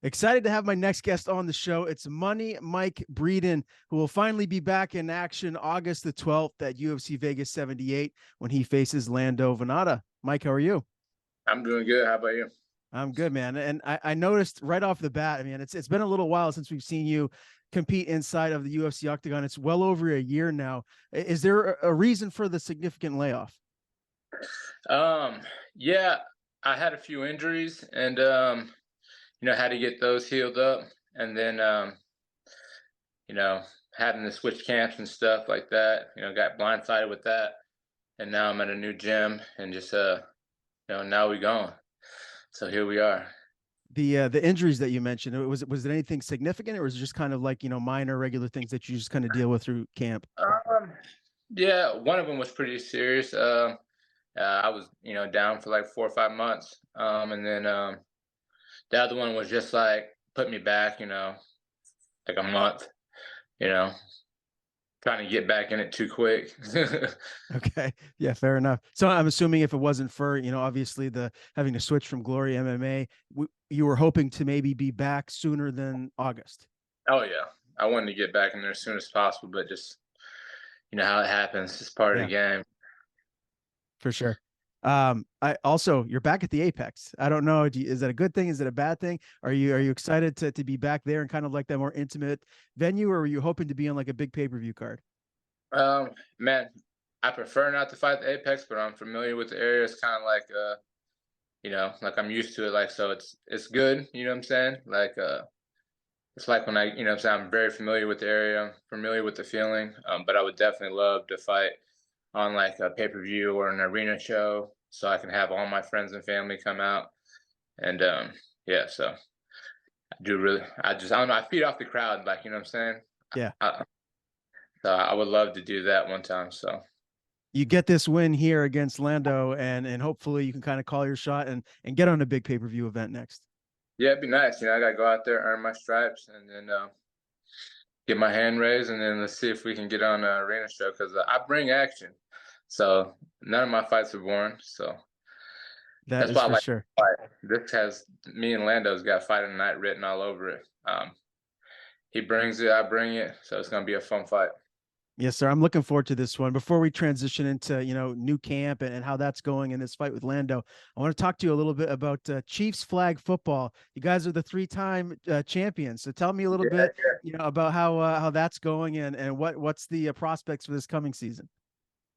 Excited to have my next guest on the show. It's Money Mike Breeden, who will finally be back in action August the 12th at UFC Vegas 78 when he faces Lando Vannata. Mike, how are you? I'm doing good. How about you? I'm good, man. And I noticed right off the bat, I mean, it's been a little while since we've seen you compete inside of the UFC octagon. It's well over a year now. Is there a reason for the significant layoff? Um, yeah, I had a few injuries and had to get those healed up and then you know, having to switch camps and stuff like that, got blindsided with that. And now I'm at a new gym and just now we going. So here we are. The injuries that you mentioned, was it anything significant, or was it just kind of like minor regular things that you just kind of deal with through camp? Um, yeah, one of them was pretty serious. I was, down for like 4 or 5 months. And then the other one was just like put me back, like a month, you know, trying to get back in it too quick. Okay. Yeah, fair enough. So I'm assuming if it wasn't for, obviously the having to switch from Glory MMA, you were hoping to maybe be back sooner than August. Oh yeah, I wanted to get back in there as soon as possible, but just how it happens. It's part of the Yeah, game. for sure. I also you're back at the Apex. I don't know. Is that a good thing? Is it a bad thing? Are you excited to be back there and kind of like that more intimate venue, or were you hoping to be on like a big pay-per-view card? Man, I prefer not to fight the Apex, but I'm familiar with the area. It's kind of like like I'm used to it. Like so, it's good. You know what I'm saying? Like it's like when what I'm saying, I'm very familiar with the area, I'm familiar with the feeling. But I would definitely love to fight on like a pay per view or an arena show, so I can have all my friends and family come out. And yeah, so I don't know, I feed off the crowd, like what I'm saying. Yeah. I, so I would love to do that one time. So You get this win here against Lando, and hopefully you can kind of call your shot and get on a big pay-per-view event next. yeah, it'd be nice. I gotta go out there, earn my stripes, and then get my hand raised, and then let's see if we can get on an arena show because I bring action. So none of my fights are boring. So That that's is why I for like sure. to fight. This has me and Lando's got fight of the night written all over it. He brings it, I bring it, so it's gonna be a fun fight. Yes, sir. I'm looking forward to this one. Before we transition into new camp and how that's going in this fight with Lando, I want to talk to you a little bit about Chiefs flag football. You guys are the three-time champions, so tell me a little Yeah, bit, about how that's going and what's the prospects for this coming season.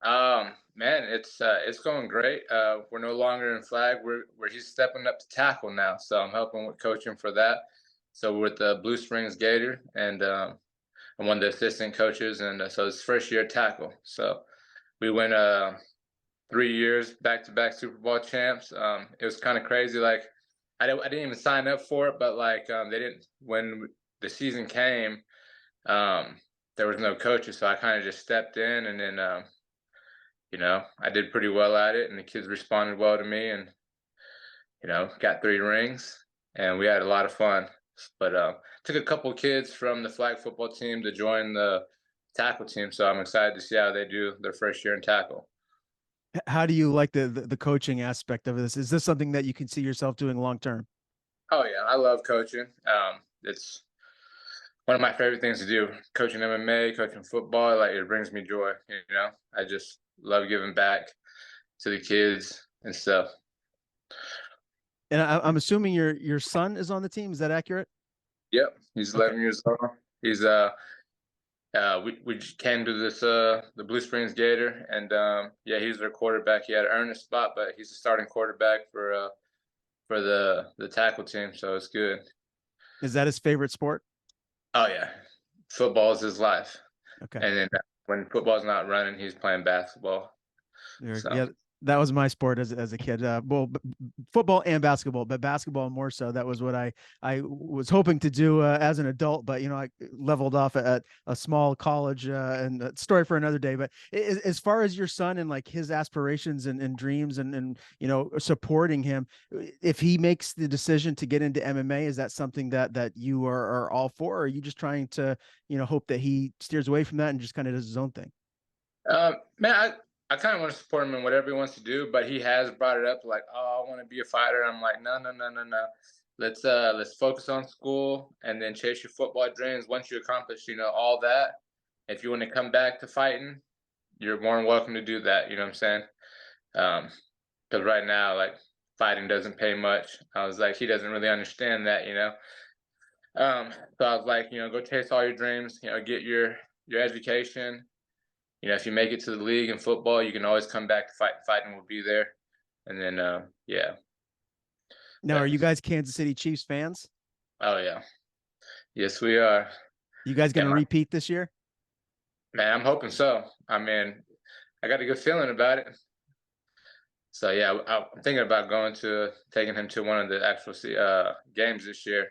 Man, it's going great. We're no longer in flag. We're he's stepping up to tackle now, so I'm helping with coaching for that. So we're with the Blue Springs Gator, and I'm one of the assistant coaches, and so it's first year tackle. So we went 3 years back to back Super Bowl champs. It was kind of crazy. Like I didn't even sign up for it, but like they didn't when the season came. Um, there was no coaches, so I kind of just stepped in, and then I did pretty well at it, and the kids responded well to me, and got 3 rings, and we had a lot of fun. But took a couple of kids from the flag football team to join the tackle team, so I'm excited to see how they do their first year in tackle. How do you like the coaching aspect of this? Is this something that you can see yourself doing long term? Oh yeah, I love coaching. It's one of my favorite things to do. Coaching MMA, coaching football, like it brings me joy. I just love giving back to the kids and stuff. And I'm assuming your son is on the team. Is that accurate? Yep, he's Okay. 11 years old. He's we just came to this the Blue Springs Gator, and yeah, he's their quarterback. He had to earn a spot, but he's the starting quarterback for the tackle team, so it's good. Is that his favorite sport? Oh yeah, football is his life, Okay. and then when football's not running, he's playing basketball. So Yeah, that was my sport as a kid. Well, football and basketball, but basketball more so. That was what I was hoping to do as an adult, but I leveled off at a small college, and a story for another day. But as far as your son and like his aspirations and dreams and supporting him, if he makes the decision to get into MMA, is that something that you are all for, or are you just trying to hope that he steers away from that and just kind of does his own thing? man, I kind of want to support him in whatever he wants to do, but he has brought it up like, oh, I want to be a fighter. I'm like, no, no, no, no, no. let's focus on school and then chase your football dreams. Once you accomplish, all that, if you want to come back to fighting, you're more than welcome to do that. You know what I'm saying? Because right now, like, fighting doesn't pay much. I was like, he doesn't really understand that. So I was like, go chase all your dreams. Get your education. If you make it to the league in football, you can always come back to fight. Fighting will be there. And then, yeah, Now, are but you guys Kansas City Chiefs fans? oh yeah, yes we are. You guys going And to repeat this year? man, I'm hoping so. I mean, I got a good feeling about it. So yeah, I'm thinking about taking him to one of the actual games this year.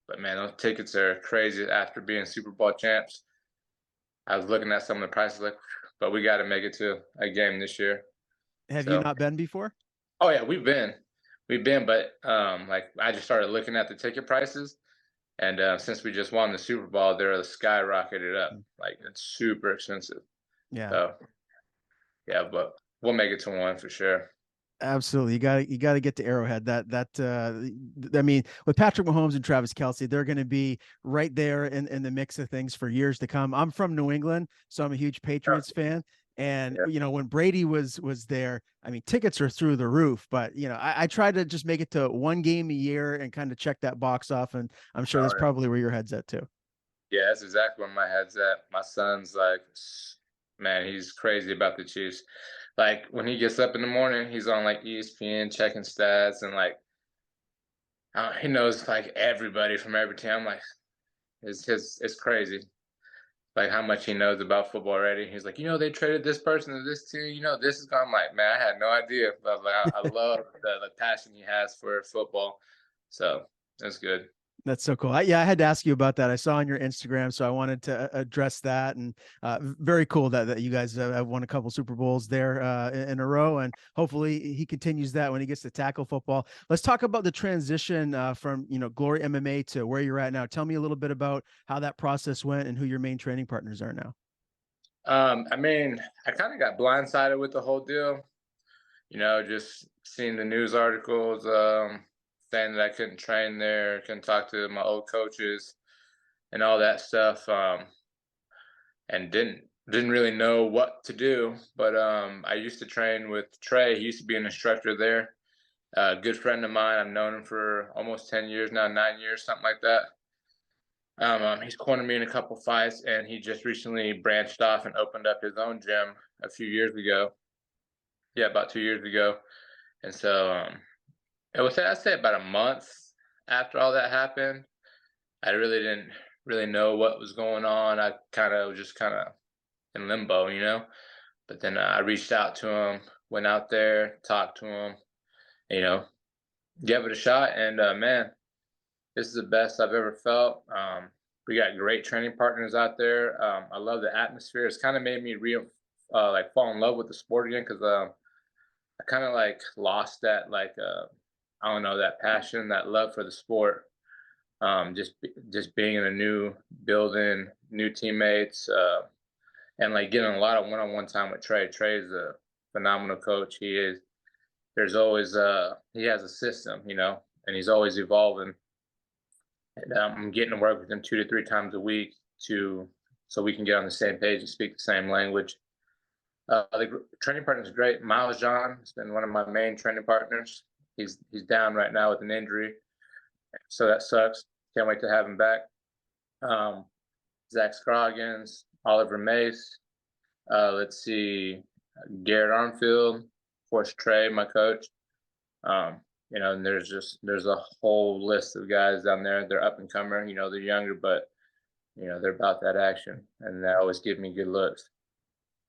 But man, those tickets are crazy after being Super Bowl champs. I was looking at some of the prices, like, but we got to make it to a game this year. Have you So, not been before? oh yeah, we've been, but like I just started looking at the ticket prices, and since we just won the Super Bowl, they're skyrocketed up. Like it's super expensive. Yeah. So yeah, but we'll make it to one for sure. Absolutely. You got to get to Arrowhead. I mean, with Patrick Mahomes and Travis Kelce, they're going to be right there in the mix of things for years to come. I'm from New England, so I'm a huge Oh, Patriots fan. And yeah. when Brady was there, I mean, tickets are through the roof. But I try to just make it to one game a year and kind of check that box off. And I'm sure that's Oh, probably where your head's at too. yeah, that's exactly where my head's at. My son's like, man, he's crazy about the Chiefs. Like when he gets up in the morning, he's on like ESPN checking stats and like he knows like everybody from every team. I'm like, it's crazy. Like how much he knows about football already. He's like, they traded this person to this team. This is gone. I'm like, man, I had no idea. But like, I love the passion he has for football. So that's good. That's so cool. Yeah, I had to ask you about that. I saw on your Instagram, so I wanted to address that. And very cool that you guys have won a couple Super Bowls there in a row, and hopefully he continues that when he gets to tackle football. Let's talk about the transition from Glory MMA to where you're at now. Tell me a little bit about how that process went and who your main training partners are now. I mean, I kind of got blindsided with the whole deal. Just seeing the news articles saying that I couldn't train there, couldn't talk to my old coaches, and all that stuff. And didn't really know what to do. But I used to train with Trey. He used to be an instructor there. A good friend of mine. I've known him for almost 10 years now, 9 years, something like that. He's cornered me in a couple fights, and he just recently branched off and opened up his own gym a few years ago. Yeah, about 2 years ago. And so it was, I'd say, about a month after all that happened. I really didn't really know what was going on. I kind of was just kind of in limbo. But then I reached out to him, went out there, talked to him, you know, gave it a shot, and man, this is the best I've ever felt. We got great training partners out there. I love the atmosphere. It's kind of made me like fall in love with the sport again because I kind of like lost that like I don't know, that passion, that love for the sport. Just being in a new building, new teammates, and like getting a lot of one-on-one time with Trey. Trey is a phenomenal coach. He is. There's always he has a system, and he's always evolving. And I'm getting to work with him 2 to 3 times a week so we can get on the same page and speak the same language. The training partner is great. Miles John has been one of my main training partners. He's down right now with an injury, so that sucks. Can't wait to have him back. Um, Zach Scroggins, Oliver Mace. Let's see, Garrett Armfield, of course Trey, my coach. And there's a whole list of guys down there. They're up and comer. They're younger, but they're about that action, and they always give me good looks.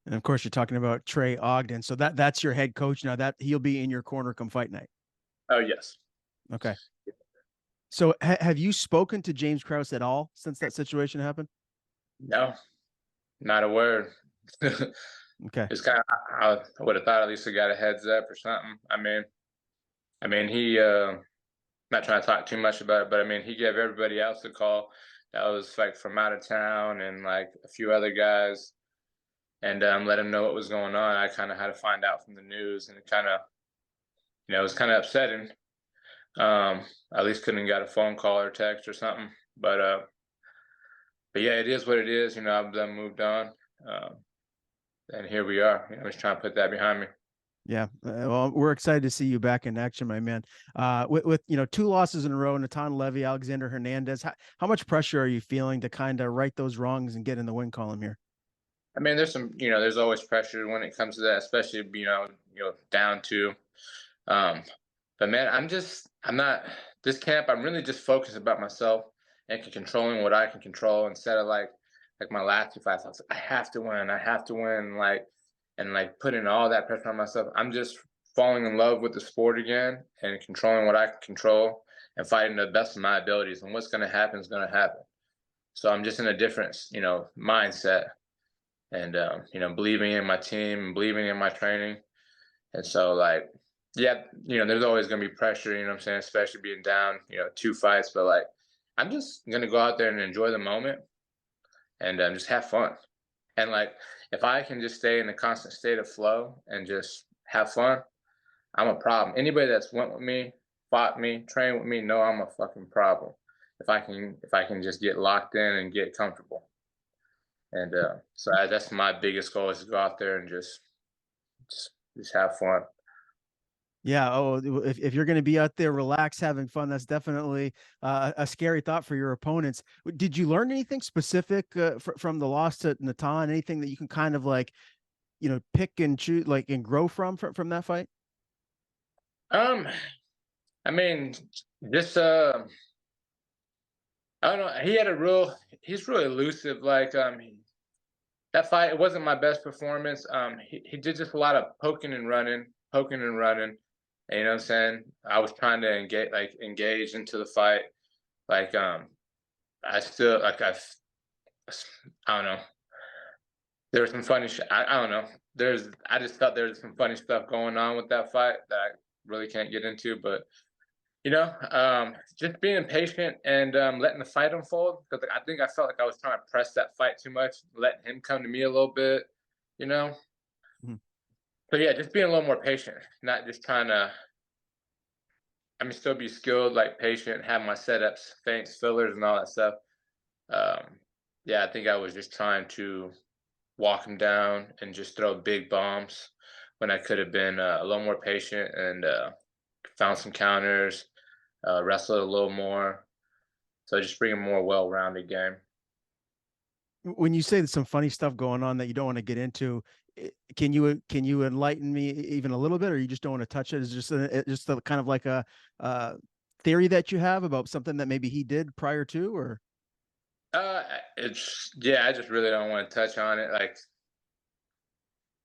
And of course, you're talking about Trey Ogden. So that's your head coach now. That he'll be in your corner come fight night. Oh yes. Okay. So have you spoken to James Krause at all since that situation happened? No, not a word. Okay. It's kind of I would have thought at least I got a heads up or something. I mean he not trying to talk too much about it, but I mean he gave everybody else a call that was like from out of town and like a few other guys, and let him know what was going on. I kind of had to find out from the news, and it kind of it was kind of upsetting. At least couldn't got a phone call or text or something. But yeah, it is what it is. I've done moved on, um, and here we are. I'm just trying to put that behind me. Yeah, well, we're excited to see you back in action, my man. With two losses in a row, Natan Levy, Alexander Hernandez. How much pressure are you feeling to kind of right those wrongs and get in the win column here? I mean, there's always pressure when it comes to that, especially down to. Um, but man, I'm not this camp. I'm really just focused about myself and controlling what I can control instead of like my last two fights. I was like, I have to win, and putting all that pressure on myself. I'm just falling in love with the sport again and controlling what I can control and fighting the best of my abilities. And what's going to happen is going to happen. So I'm just in a different, mindset and believing in my team, believing in my training. And so yeah, there's always gonna be pressure, what I'm saying, especially being down, two fights. But I'm just gonna go out there and enjoy the moment and just have fun. And if I can just stay in a constant state of flow and just have fun, I'm a problem. Anybody that's went with me, fought me, trained with me, know I'm a fucking problem. If I can just get locked in and get comfortable. And that's my biggest goal is to go out there and just, just have fun. Yeah. Oh, if you're going to be out there, relax, having fun, that's definitely a scary thought for your opponents. Did you learn anything specific from the loss to Natan? Anything that you can kind of pick and choose, and grow from that fight? Um, I mean, just I don't know. He's really elusive. That fight, it wasn't my best performance. He did just a lot of poking and running, poking and running. And you know what I'm saying? I was trying to engage into the fight. Like, I still I don't know. There was some funny. I don't know. I just thought there was some funny stuff going on with that fight that I really can't get into, but just being patient and letting the fight unfold because I think I felt like I was trying to press that fight too much, letting him come to me a little bit, you know. Mhm. So yeah, just being a little more patient, not just trying to. I mean, still be skilled, like patient, have my setups, feints, fillers, and all that stuff. Um, yeah, I think I was just trying to walk him down and just throw big bombs when I could have been a little more patient and found some counters, wrestled a little more. So just bring a more well-rounded game. When you say there's some funny stuff going on that you don't want to get into, can you enlighten me even a little bit, or you just don't want to touch it? Is just a kind of like a uh, theory that you have about something that maybe he did prior to, or It's yeah, I just really don't want to touch on it.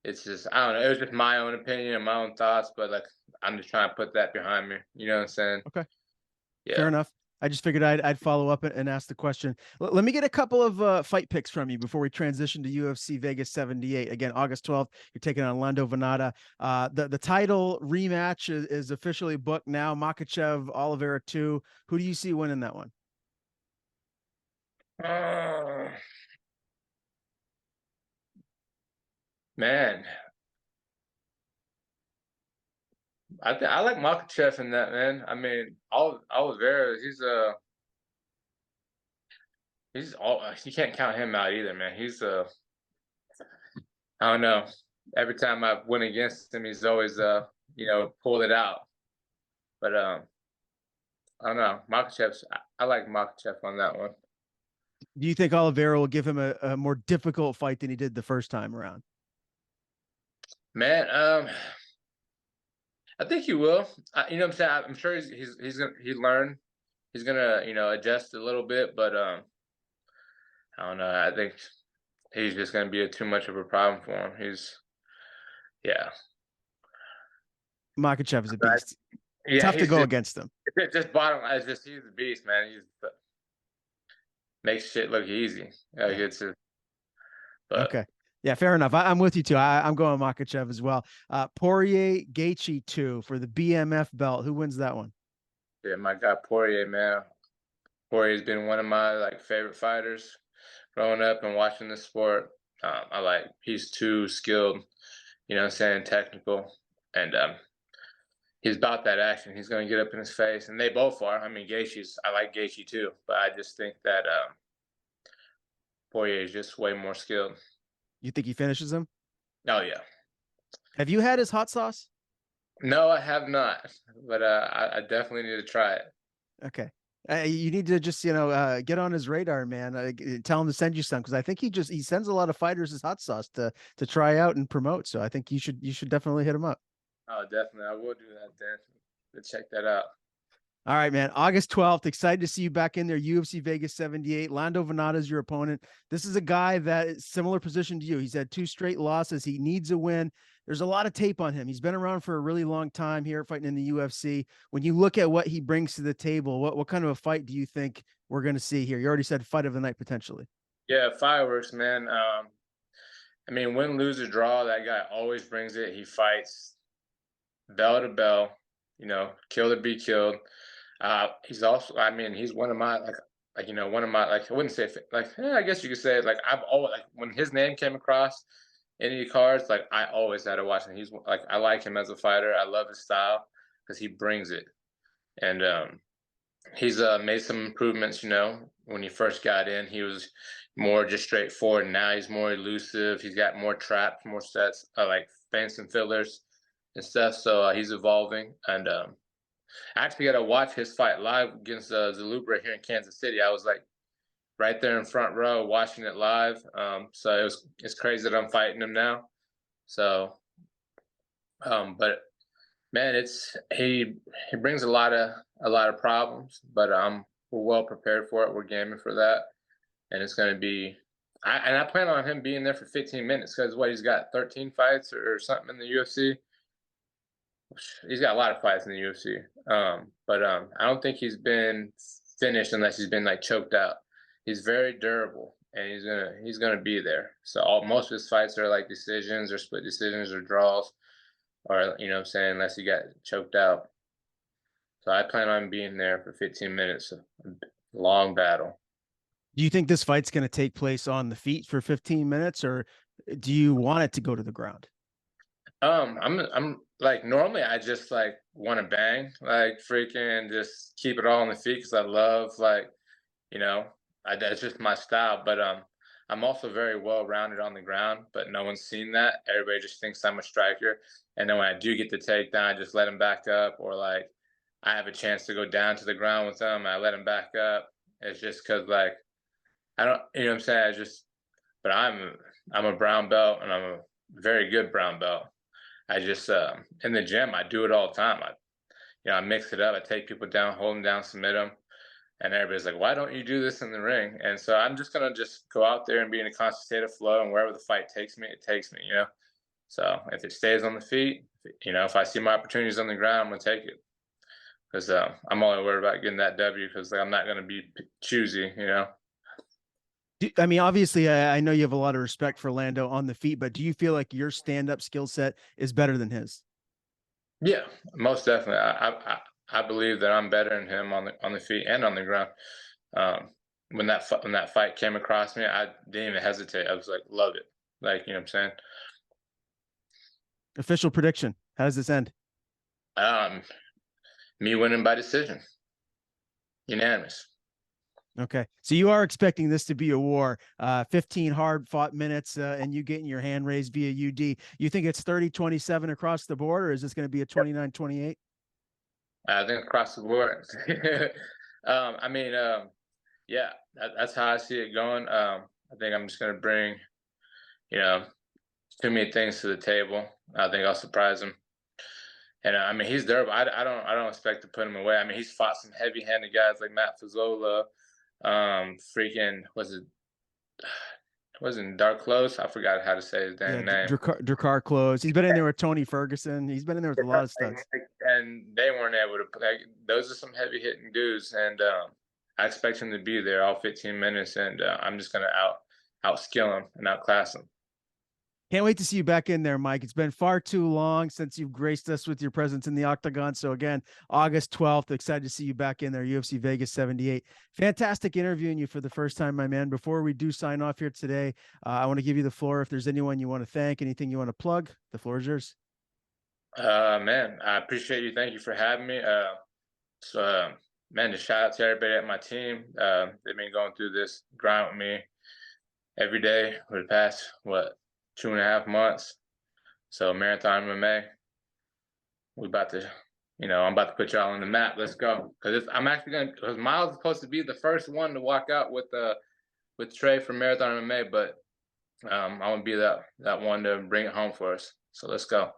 It's just I don't know. It was just my own opinion and my own thoughts, but I'm just trying to put that behind me. You know what I'm saying? okay, fair Yeah. enough. I just figured I'd follow up and ask the question. Let me get a couple of fight picks from you before we transition to UFC Vegas 78. Again, August 12th, you're taking on Lando Vannata. The title rematch is officially booked now. Makachev, Oliveira 2. Who do you see winning that one? Oh, man, I like Makachev in that man. I mean, Oliveira, he's all you can't count him out either, man. I don't know. Every time I went against him, he's always pulled it out. But I don't know. I like Makachev on that one. Do you think Oliveira will give him a more difficult fight than he did the first time around? Man, I think he will. You know what I'm saying? I'm sure he's gonna he learn. He's gonna adjust a little bit, but I don't know. I think he's just gonna be too much of a problem for him. Yeah, Makachev is a but beast. yeah, Tough to go against him. it's just bottom line. It's just he's a beast, man. He's makes shit look easy. Yeah. It's just, but Okay. Yeah, fair enough. I'm with you too. I'm going Makachev as well. Poirier Gaethje 2 for the BMF belt. Who wins that one? yeah, my guy Poirier, man. Poirier's been one of my favorite fighters growing up and watching the sport. He's too skilled, you know what I'm saying, technical. And he's about that action. He's going to get up in his face, and they both are. I mean, I like Gaethje too, but I just think that Poirier is just way more skilled. You think he finishes him? Oh yeah. Have you had his hot sauce? No, I have not, but I definitely need to try it. Okay. You need to just get on his radar, man. Tell him to send you some because I think he sends a lot of fighters his hot sauce to try out and promote. So I think you should definitely hit him up. Oh, definitely, I will do that then. To check that out. All right, man. August 12th. Excited to see you back in there. UFC Vegas 78. Lando Vannata is your opponent. This is a guy that is similar position to you. He's had 2 straight losses. He needs a win. There's a lot of tape on him. He's been around for a really long time here fighting in the UFC. When you look at what he brings to the table, what kind of a fight do you think we're going to see here? You already said fight of the night potentially. Yeah, fireworks, man. I mean, win, lose, or draw, that guy always brings it. He fights bell to bell, kill or be killed. He's also, I mean, he's one of my one of my I wouldn't say I guess you could say like I've always like when his name came across any cards, like I always had to watch him. He's like I like him as a fighter. I love his style because he brings it, and he's made some improvements. When he first got in, he was more just straightforward. Now he's more elusive. He's got more traps, more sets, like feints and fillers and stuff. So he's evolving, and I actually got to watch his fight live against Zalubra here in Kansas City. I was like right there in front row watching it live. So it's crazy that I'm fighting him now. So, but man, he brings a lot of problems, but we're well prepared for it. We're gaming for that, and it's going to be. I plan on him being there for 15 minutes because he's got 13 fights or something in the UFC. He's got a lot of fights in the UFC, but I don't think he's been finished unless he's been like choked out. He's very durable, and he's gonna be there. So most of his fights are like decisions or split decisions or draws, or what I'm saying, unless he got choked out. So I plan on being there for 15 minutes, a long battle. Do you think this fight's going to take place on the feet for 15 minutes, or do you want it to go to the ground? I'm like normally I just like want to bang, like freaking just keep it all on the feet because I love you know, that's just my style. But I'm also very well rounded on the ground, but no one's seen that. Everybody just thinks I'm a striker, and then when I do get the takedown, I just let him back up, or like I have a chance to go down to the ground with them, I let him back up. It's just because like I don't, what I'm saying. But I'm a brown belt, and I'm a very good brown belt. I just in the gym I do it all the time. I mix it up. I take people down, hold them down, submit them, and everybody's like, "Why don't you do this in the ring?" And so I'm just gonna just go out there and be in a constant state of flow, and wherever the fight takes me, it takes me. So if it stays on the feet, if I see my opportunities on the ground, I'm gonna take it because I'm only worried about getting that W because I'm not gonna be choosy. I mean, obviously, I know you have a lot of respect for Lando on the feet, but do you feel like your stand-up skill set is better than his? Yeah, most definitely. I believe that I'm better than him on the feet and on the ground. When that fight came across me, I didn't even hesitate. I was like, love it. Like, what I'm saying? Official prediction. How does this end? Um, Me winning by decision, unanimous. Okay. So you are expecting this to be a war, 15 hard fought minutes, and you getting your hand raised via UD. You think it's 30-27 across the board, or is this going to be a 29-28? I think across the board. I mean, yeah, that's how I see it going. I think I'm just going to bring, you know, too many things to the table. I think I'll surprise him. And I mean, he's durable. I don't expect to put him away. I mean, he's fought some heavy-handed guys like Matt Fazzola. Freaking wasn't Dark Close. I forgot how to say his Yeah, damn name. Drakkar Close. He's been in there with Tony Ferguson. He's been in there with a lot of studs. And they weren't able to. Like, those are some heavy-hitting dudes, and I expect him to be there all 15 minutes, and I'm just gonna outskill him and outclass him. Can't wait to see you back in there, Mike. It's been far too long since you've graced us with your presence in the octagon. So again, August 12th, excited to see you back in there, UFC Vegas 78. Fantastic interviewing you for the first time, my man. Before we do sign off here today, I want to give you the floor. If there's anyone you want to thank, anything you want to plug, the floor is yours. Man, I appreciate you. Thank you for having me. So, man, just shout out to everybody at my team. They've been going through this grind with me every day for the past, what, 2.5 months. So, Marathon MMA, we about to, I'm about to put y'all on the map. Let's go. Because I'm actually going to, because Miles is supposed to be the first one to walk out with Trey from Marathon MMA, but I want to be that one to bring it home for us. So, let's go.